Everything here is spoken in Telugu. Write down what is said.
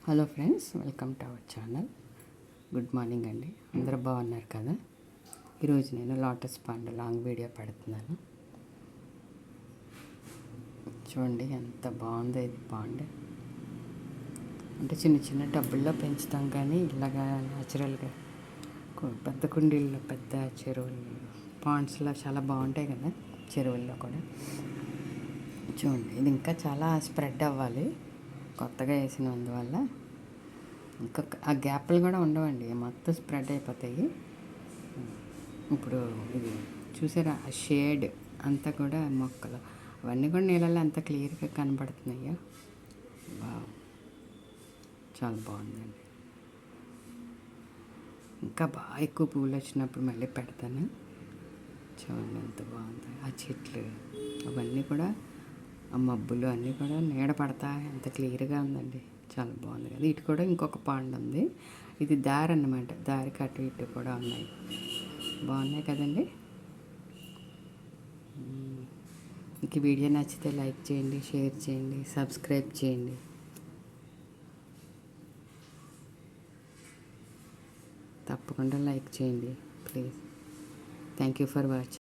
Hello friends, welcome to our channel. Good morning అండి. అందరూ బాగున్నారు కదా? ఈరోజు నేను లోటస్ పాండ్ లాంగ్ వీడియో పెడుతున్నాను. చూడండి ఎంత బాగుందో ఇది పాండ్. అంటే చిన్న చిన్న టబ్బుల్లో పెంచుతాం, కానీ ఇలాగా న్యాచురల్గా పెద్ద కుండీల్లో, పెద్ద చెరువుల్లో, పాండ్స్లో చాలా బాగుంటాయి కదా, చెరువుల్లో కూడా. చూడండి, ఇది ఇంకా చాలా స్ప్రెడ్ అవ్వాలి, కొత్తగా వేసినందువల్ల. ఇంకా ఆ గ్యాప్లు కూడా ఉండవండి, మొత్తం స్ప్రెడ్ అయిపోతాయి. ఇప్పుడు ఇది చూసారా, ఆ షేడ్ అంతా కూడా మొక్కలు అవన్నీ కూడా నీళ్ళల్లో ఎంత క్లియర్గా కనబడుతున్నాయో. వావ్, చాలా బాగుందండి. ఇంకా బాగా ఎక్కువ పువ్వులు వచ్చినప్పుడు మళ్ళీ పెడతాను. చూడండి ఎంత బాగుంది. ఆ చెట్లు అవన్నీ కూడా, ఆ మబ్బులు అన్నీ కూడా నీడ పడతా ఎంత క్లియర్గా ఉందండి. చాలా బాగుంది కదా. ఇటు కూడా ఇంకొక పాండ్ ఉంది. ఇది దారి అన్నమాట, దారికి అటు ఇటు కూడా ఉన్నాయి. బాగున్నాయి కదండి. మీకు వీడియో నచ్చితే లైక్ చేయండి, షేర్ చేయండి, సబ్స్క్రైబ్ చేయండి. తప్పకుండా లైక్ చేయండి please. Thank you for watching.